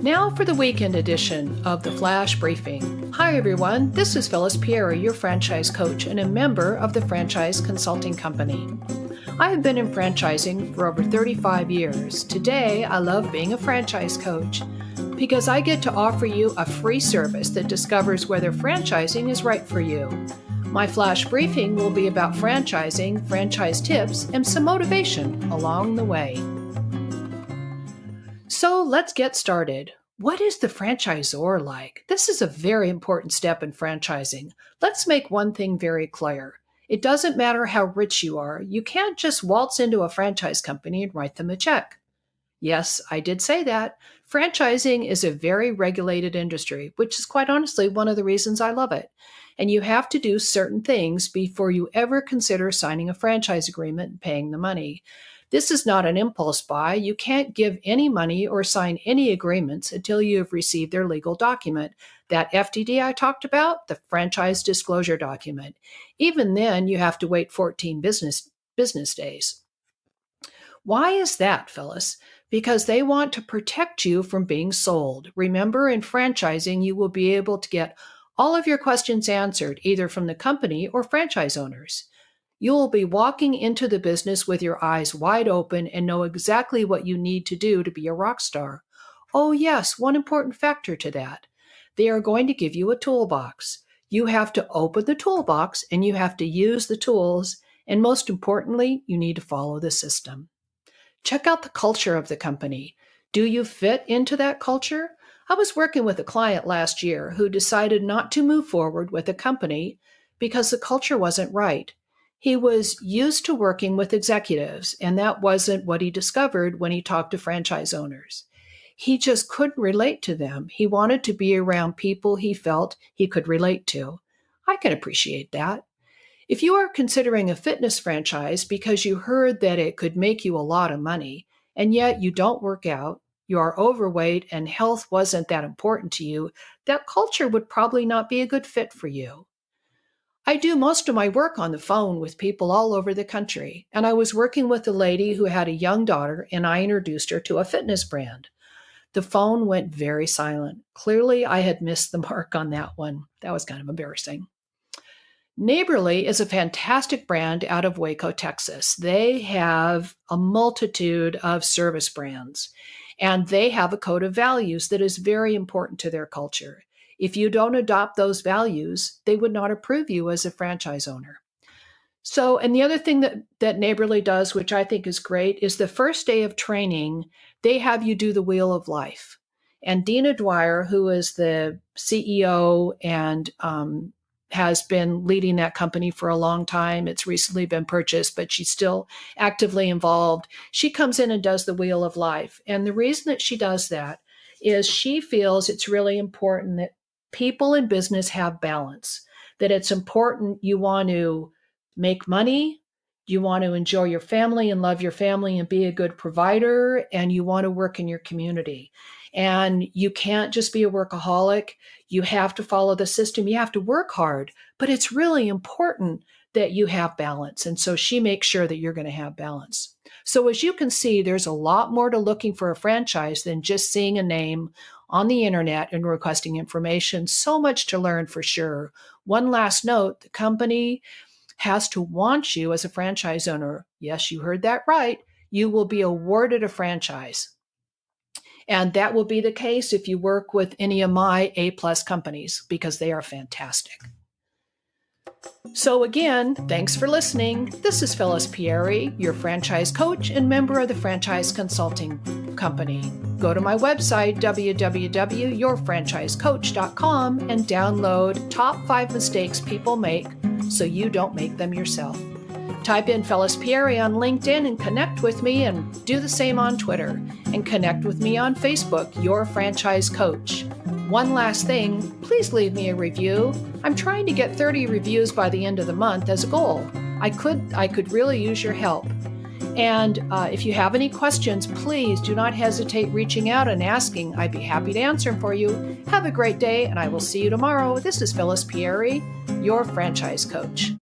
Now for the weekend edition of the Flash Briefing. Hi everyone, this is Phyllis Pieri, your franchise coach and a member of the Franchise Consulting Company. I have been in franchising for over 35 years. Today, I love being a franchise coach because I get to offer you a free service that discovers whether franchising is right for you. My Flash Briefing will be about franchising, franchise tips, and some motivation along the way. So let's get started. What is the franchisor like? This is a very important step in franchising. Let's make one thing very clear. It doesn't matter how rich you are. You can't just waltz into a franchise company and write them a check. Yes, I did say that. Franchising is a very regulated industry, which is quite honestly one of the reasons I love it. And you have to do certain things before you ever consider signing a franchise agreement and paying the money. This is not an impulse buy. You can't give any money or sign any agreements until you have received their legal document. That FDD I talked about, the franchise disclosure document. Even then, you have to wait 14 business days. Why is that, Phyllis? Because they want to protect you from being sold. Remember, in franchising, you will be able to get all of your questions answered, either from the company or franchise owners. You will be walking into the business with your eyes wide open and know exactly what you need to do to be a rock star. Oh yes, one important factor to that. They are going to give you a toolbox. You have to open the toolbox and you have to use the tools. And most importantly, you need to follow the system. Check out the culture of the company. Do you fit into that culture? I was working with a client last year who decided not to move forward with a company because the culture wasn't right. He was used to working with executives, and that wasn't what he discovered when he talked to franchise owners. He just couldn't relate to them. He wanted to be around people he felt he could relate to. I can appreciate that. If you are considering a fitness franchise because you heard that it could make you a lot of money, and yet you don't work out, you are overweight, and health wasn't that important to you, that culture would probably not be a good fit for you. I do most of my work on the phone with people all over the country, and I was working with a lady who had a young daughter, and I introduced her to a fitness brand. The phone went very silent. Clearly, I had missed the mark on that one. That was kind of embarrassing. Neighborly is a fantastic brand out of Waco, Texas. They have a multitude of service brands, and they have a code of values that is very important to their culture. If you don't adopt those values, they would not approve you as a franchise owner. So, and the other thing that Neighborly does, which I think is great, is the first day of training, they have you do the Wheel of Life. And Dina Dwyer, who is the CEO and has been leading that company for a long time. It's recently been purchased, but she's still actively involved. She comes in and does the Wheel of Life. And the reason that she does that is she feels it's really important that people in business have balance, that it's important you want to make money, you want to enjoy your family and love your family and be a good provider, and you want to work in your community. And you can't just be a workaholic. You have to follow the system. You have to work hard, but it's really important that you have balance. And so she makes sure that you're going to have balance. So as you can see, there's a lot more to looking for a franchise than just seeing a name on the internet and requesting information. So much to learn for sure. One last note, the company has to want you as a franchise owner. Yes, you heard that right. You will be awarded a franchise. And that will be the case if you work with any of my A-plus companies because they are fantastic. So again, thanks for listening. This is Phyllis Pieri, your franchise coach and member of the Franchise Consulting Company. Go to my website, www.yourfranchisecoach.com, and download Top 5 Mistakes People Make so you don't make them yourself. Type in Phyllis Pieri on LinkedIn and connect with me, and do the same on Twitter. And connect with me on Facebook, Your Franchise Coach. One last thing, please leave me a review. I'm trying to get 30 reviews by the end of the month as a goal. I could really use your help. And if you have any questions, please do not hesitate reaching out and asking. I'd be happy to answer them for you. Have a great day, and I will see you tomorrow. This is Phyllis Pieri, your franchise coach.